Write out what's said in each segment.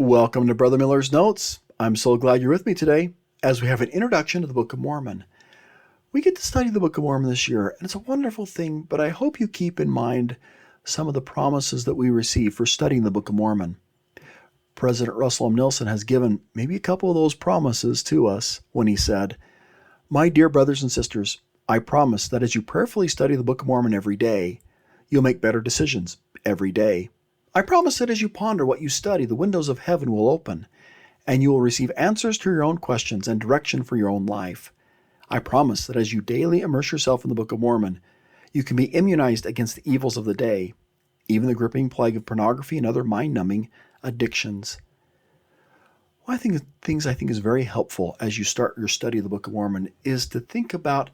Welcome to Brother Miller's Notes. I'm so glad you're with me today as we have an introduction to the Book of Mormon. We get to study the Book of Mormon this year, and it's a wonderful thing, but I hope you keep in mind some of the promises that we receive for studying the Book of Mormon. President Russell M. Nelson has given maybe a couple of those promises to us when he said, "My dear brothers and sisters, I promise that as you prayerfully study the Book of Mormon every day, you'll make better decisions every day. I promise that as you ponder what you study, the windows of heaven will open, and you will receive answers to your own questions and direction for your own life. I promise that as you daily immerse yourself in the Book of Mormon, you can be immunized against the evils of the day, even the gripping plague of pornography and other mind-numbing addictions." One of the things I think is very helpful as you start your study of the Book of Mormon is to think about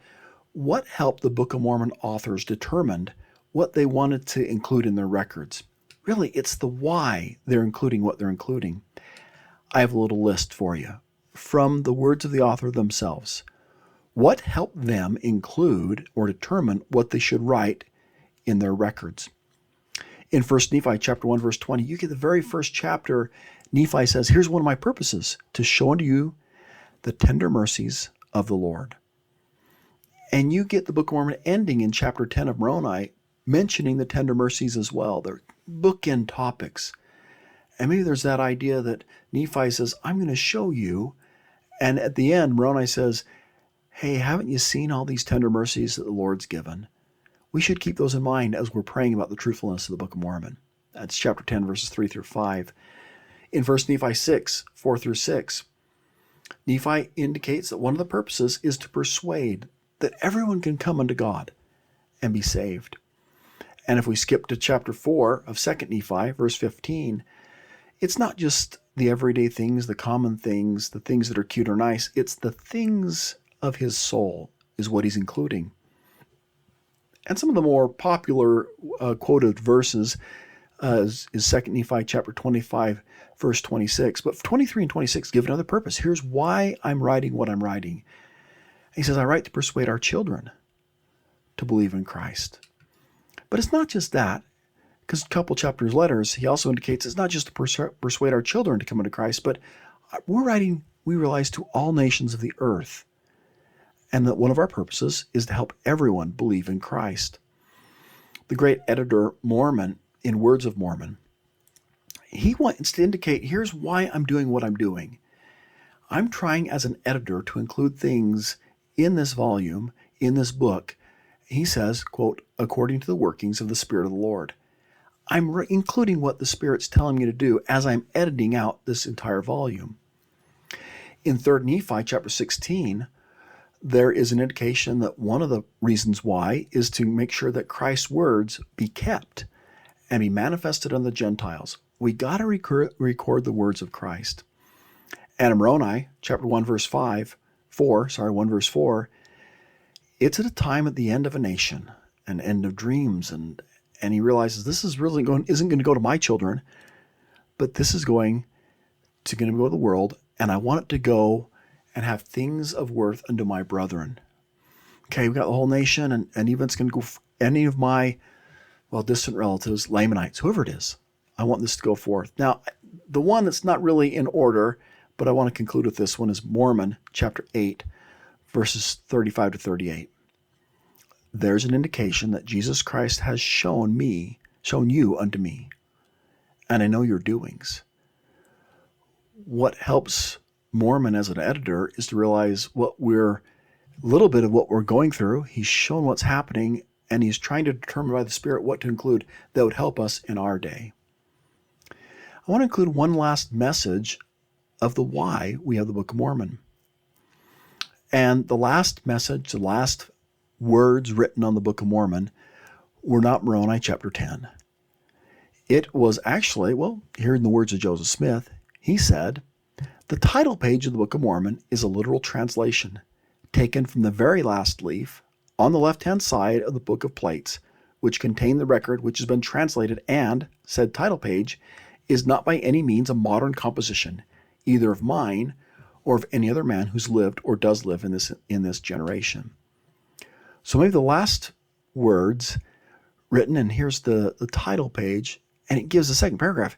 what helped the Book of Mormon authors determined what they wanted to include in their records. Really, it's the why they're including what they're including. I have a little list for you from the words of the author themselves. What helped them include or determine what they should write in their records? In 1 Nephi chapter 1, verse 20, you get the very first chapter. Nephi says, "Here's one of my purposes, to show unto you the tender mercies of the Lord." And you get the Book of Mormon ending in chapter 10 of Moroni, mentioning the tender mercies as well. They're bookend topics. And maybe there's that idea that Nephi says, "I'm going to show you." And at the end, Moroni says, "Hey, haven't you seen all these tender mercies that the Lord's given?" We should keep those in mind as we're praying about the truthfulness of the Book of Mormon. That's chapter 10, verses 3 through 5. In 1 Nephi 6, 4 through 6, Nephi indicates that one of the purposes is to persuade that everyone can come unto God and be saved. And if we skip to chapter 4 of 2 Nephi, verse 15, it's not just the everyday things, the common things, the things that are cute or nice. It's the things of his soul is what he's including. And some of the more popular quoted verses is 2 Nephi chapter 25, verse 26. But 23 and 26 give another purpose. Here's why I'm writing what I'm writing. He says, "I write to persuade our children to believe in Christ." But it's not just that, because a couple chapters later, he also indicates it's not just to persuade our children to come into Christ, but we're writing, we realize, to all nations of the earth. And that one of our purposes is to help everyone believe in Christ. The great editor Mormon, in Words of Mormon, he wants to indicate, here's why I'm doing what I'm doing. I'm trying as an editor to include things in this volume, in this book. He says, quote, "according to the workings of the Spirit of the Lord." I'm including what the Spirit's telling me to do as I'm editing out this entire volume. In 3 Nephi chapter 16, there is an indication that one of the reasons why is to make sure that Christ's words be kept and be manifested on the Gentiles. We got to record the words of Christ. And in Moroni chapter 1 verse 1 verse 4, it's at a time at the end of a nation, an end of dreams, and he realizes this is really isn't going to go to my children, but this is going to go to the world, and I want it to go and have things of worth unto my brethren. Okay, we got the whole nation, and even it's going to go any of my distant relatives, Lamanites, whoever it is. I want this to go forth. Now, the one that's not really in order, but I want to conclude with this one, is Mormon chapter 8, verses 35 to 38. There's an indication that Jesus Christ has shown you unto me, and I know your doings. What helps Mormon as an editor is to realize a little bit of what we're going through. He's shown what's happening, and he's trying to determine by the Spirit what to include that would help us in our day. I want to include one last message of the why we have the Book of Mormon. And the last message, the last words written on the Book of Mormon were not Moroni chapter 10. It was actually, here in the words of Joseph Smith, he said, "The title page of the Book of Mormon is a literal translation taken from the very last leaf on the left-hand side of the Book of Plates, which contain the record which has been translated, and said title page is not by any means a modern composition, either of mine or of any other man who's lived or does live in this generation." So maybe the last words written, and here's the title page, and it gives the second paragraph,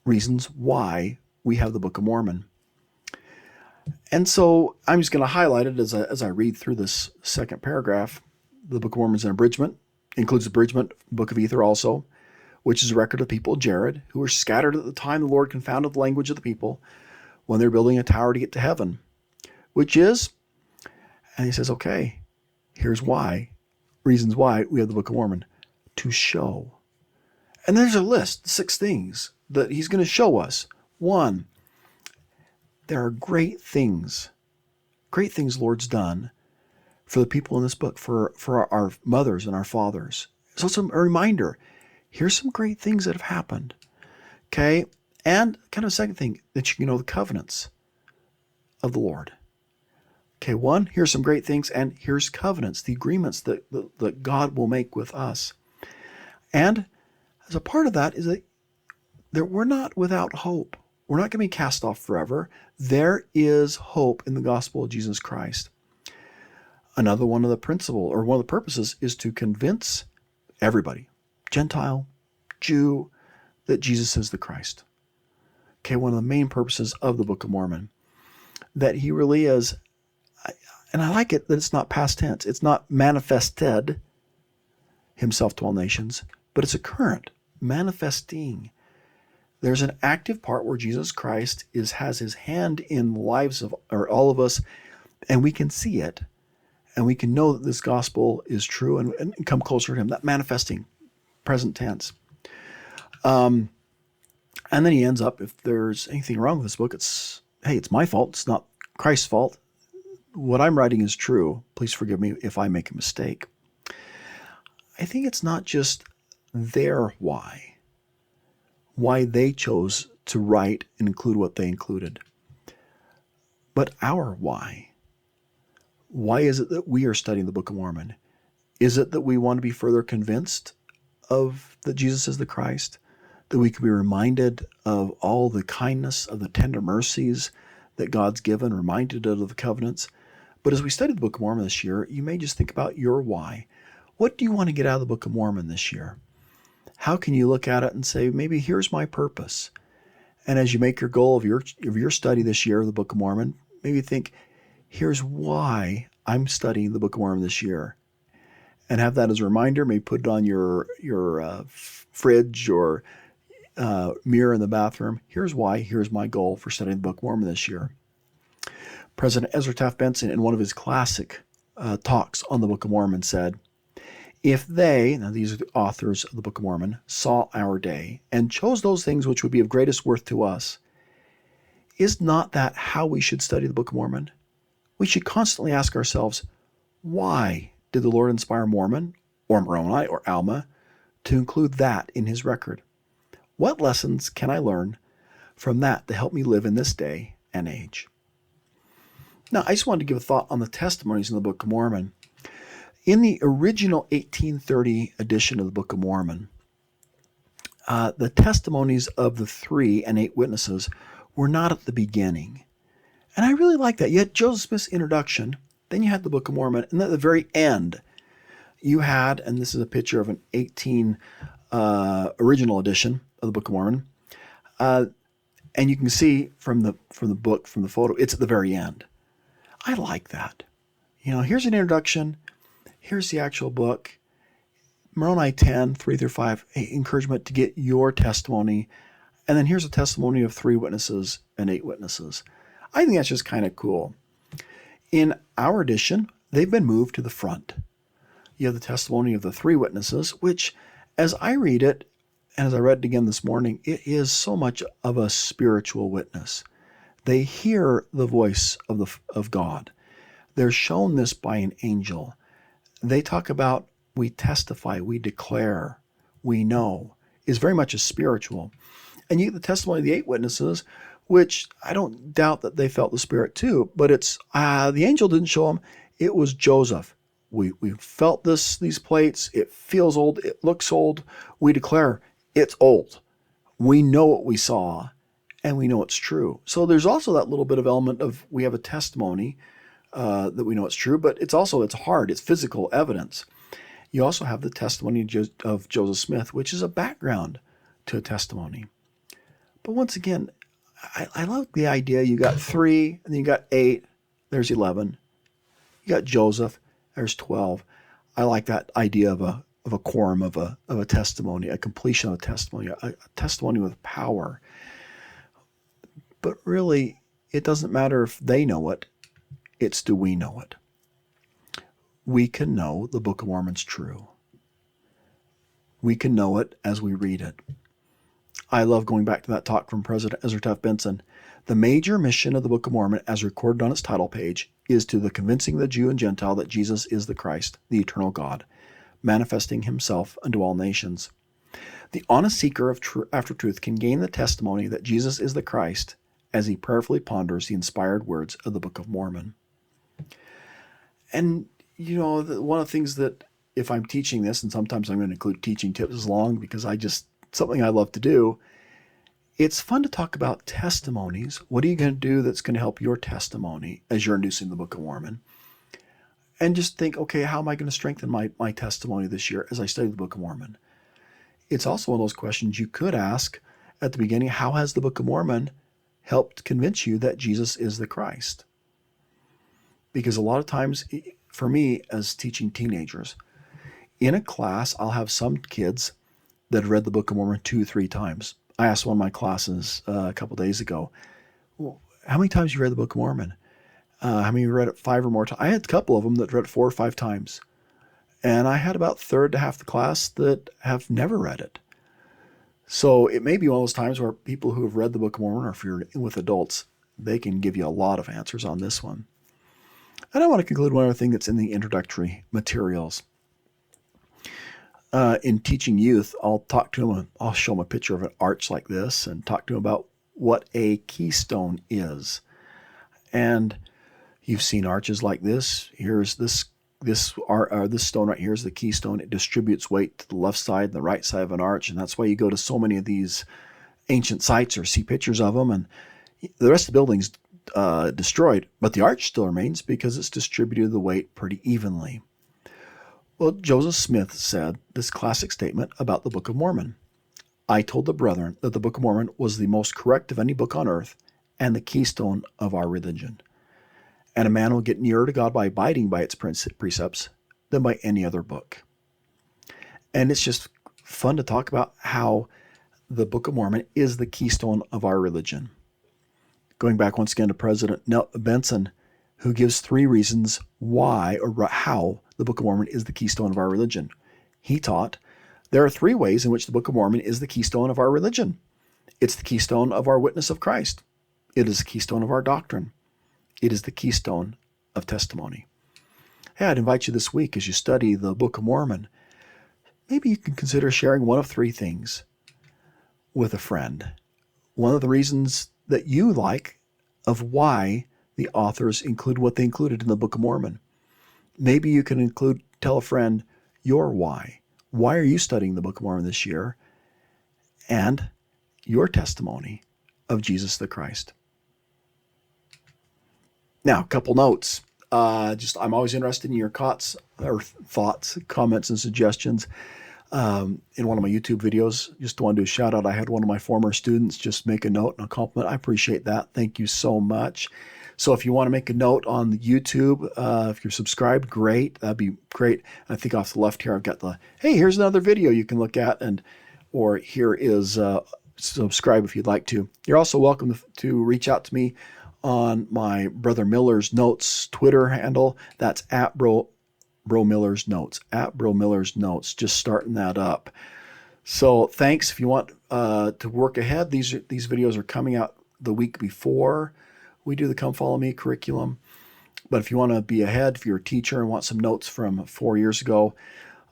reasons why we have the Book of Mormon. And so I'm just going to highlight it as I read through this second paragraph. The Book of Mormon is an abridgment, includes abridgment, Book of Ether also, which is a record of the people of Jared, who were scattered at the time the Lord confounded the language of the people when they're building a tower to get to heaven, which is, and he says, okay, here's why, reasons why we have the Book of Mormon, to show. And there's a list, 6 things that he's going to show us. 1, there are great things Lord's done for the people in this book, for our mothers and our fathers. So it's a reminder, here's some great things that have happened. Okay? And kind of a second thing, that you can know the covenants of the Lord. Okay, 1, here's some great things, and here's covenants, the agreements that God will make with us. And as a part of that is that we're not without hope. We're not going to be cast off forever. There is hope in the gospel of Jesus Christ. Another one of the purposes is to convince everybody, Gentile, Jew, that Jesus is the Christ. Okay, one of the main purposes of the Book of Mormon, that he really is, and I like it that it's not past tense. It's not manifested himself to all nations, but it's a current, manifesting. There's an active part where Jesus Christ has his hand in the lives of all of us, and we can see it, and we can know that this gospel is true and come closer to him. That manifesting, present tense. And then he ends up, if there's anything wrong with this book, it's my fault. It's not Christ's fault. What I'm writing is true. Please forgive me if I make a mistake. I think it's not just their why they chose to write and include what they included, but our why. Why is it that we are studying the Book of Mormon? Is it that we want to be further convinced that Jesus is the Christ? That we can be reminded of all the kindness, of the tender mercies that God's given, reminded of the covenants? But as we study the Book of Mormon this year, you may just think about your why. What do you want to get out of the Book of Mormon this year? How can you look at it and say, maybe here's my purpose? And as you make your goal of your study this year of the Book of Mormon, maybe think, here's why I'm studying the Book of Mormon this year. And have that as a reminder. Maybe put it on your fridge or mirror in the bathroom. Here's why. Here's my goal for studying the Book of Mormon this year. President Ezra Taft Benson, in one of his classic talks on the Book of Mormon, said, if they, now these are the authors of the Book of Mormon, saw our day and chose those things which would be of greatest worth to us, is not that how we should study the Book of Mormon? We should constantly ask ourselves, why did the Lord inspire Mormon, or Moroni, or Alma to include that in his record? What lessons can I learn from that to help me live in this day and age? Now, I just wanted to give a thought on the testimonies in the Book of Mormon. In the original 1830 edition of the Book of Mormon, the testimonies of the 3 and 8 witnesses were not at the beginning. And I really like that. You had Joseph Smith's introduction, then you had the Book of Mormon, and at the very end, you had, and this is a picture of an 18 original edition of the Book of Mormon, and you can see from the photo, it's at the very end. I like that. Here's an introduction. Here's the actual book. Moroni 10, 3-5, encouragement to get your testimony. And then here's a testimony of 3 witnesses and 8 witnesses. I think that's just kind of cool. In our edition, they've been moved to the front. You have the testimony of the 3 witnesses, which, as I read it, and as I read it again this morning, it is so much of a spiritual witness. They hear the voice of God. They're shown this by an angel. They talk about, we testify, we declare, we know, is very much a spiritual. And you get the testimony of the 8 witnesses, which I don't doubt that they felt the Spirit too, but it's, the angel didn't show them, it was Joseph. We felt these plates, it feels old, it looks old, we declare it's old. We know what we saw, and we know it's true. So there's also that little bit of element of, we have a testimony that we know it's true, but it's hard, it's physical evidence. You also have the testimony of Joseph Smith, which is a background to a testimony. But once again, I love the idea. You got 3, and then you got 8. There's 11. You got Joseph. There's 12. I like that idea of a quorum, of a testimony, a completion of a testimony, a testimony with power. But really, it doesn't matter if they know it. It's, do we know it? We can know the Book of Mormon's true. We can know it as we read it. I love going back to that talk from President Ezra Taft Benson. The major mission of the Book of Mormon, as recorded on its title page, is to the convincing the Jew and Gentile that Jesus is the Christ, the eternal God, manifesting himself unto all nations. The honest seeker of after truth can gain the testimony that Jesus is the Christ as he prayerfully ponders the inspired words of the Book of Mormon. And, one of the things that, if I'm teaching this, and sometimes I'm going to include teaching tips as long because something I love to do, it's fun to talk about testimonies. What are you going to do that's going to help your testimony as you're introducing the Book of Mormon? And just think, okay, how am I going to strengthen my testimony this year as I study the Book of Mormon? It's also one of those questions you could ask at the beginning. How has the Book of Mormon helped convince you that Jesus is the Christ? Because a lot of times, for me, as teaching teenagers, in a class, I'll have some kids that have read the Book of Mormon 2-3 times. I asked one of my classes a couple days ago, well, how many times you read the Book of Mormon? How many you read it 5 or more times? I had a couple of them that read it 4 or 5 times. And I had about third to half the class that have never read it. So it may be one of those times where people who have read the Book of Mormon, or if you're with adults, they can give you a lot of answers on this one. And I want to conclude one other thing that's in the introductory materials. In teaching youth, I'll talk to them, I'll show them a picture of an arch like this and talk to them about what a keystone is. And you've seen arches like this. Here's this stone right here is the keystone. It distributes weight to the left side and the right side of an arch, and that's why you go to so many of these ancient sites or see pictures of them, and the rest of the building's destroyed, but the arch still remains because it's distributed the weight pretty evenly. Well, Joseph Smith said this classic statement about the Book of Mormon. I told the brethren that the Book of Mormon was the most correct of any book on earth and the keystone of our religion. And a man will get nearer to God by abiding by its precepts than by any other book. And it's just fun to talk about how the Book of Mormon is the keystone of our religion. Going back once again to President Benson, who gives 3 reasons why or how the Book of Mormon is the keystone of our religion. He taught, there are 3 ways in which the Book of Mormon is the keystone of our religion. It's the keystone of our witness of Christ. It is the keystone of our doctrine. It is the keystone of testimony. Hey, I'd invite you this week as you study the Book of Mormon, maybe you can consider sharing one of 3 things with a friend. One of the reasons that you like of why the authors include what they included in the Book of Mormon. Maybe you can tell a friend your why. Why are you studying the Book of Mormon this year? And your testimony of Jesus the Christ. Now, a couple notes. I'm always interested in your thoughts, comments, and suggestions. In one of my YouTube videos, just wanted to do a shout out. I had one of my former students just make a note and a compliment. I appreciate that. Thank you so much. So if you want to make a note on the YouTube, if you're subscribed, great. That'd be great. And I think off the left here, I've got hey, here's another video you can look at, or here is subscribe if you'd like to. You're also welcome to reach out to me on my Brother Miller's Notes Twitter handle. That's at Bro Miller's Notes, at Bro Miller's Notes. Just starting that up. So thanks. If you want to work ahead, these videos are coming out the week before we do the Come Follow Me curriculum. But if you want to be ahead, if you're a teacher and want some notes from 4 years ago,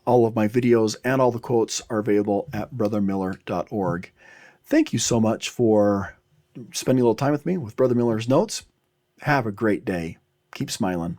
all of my videos and all the quotes are available at brothermiller.org. Thank you so much for spending a little time with me with Brother Miller's Notes. Have a great day. Keep smiling.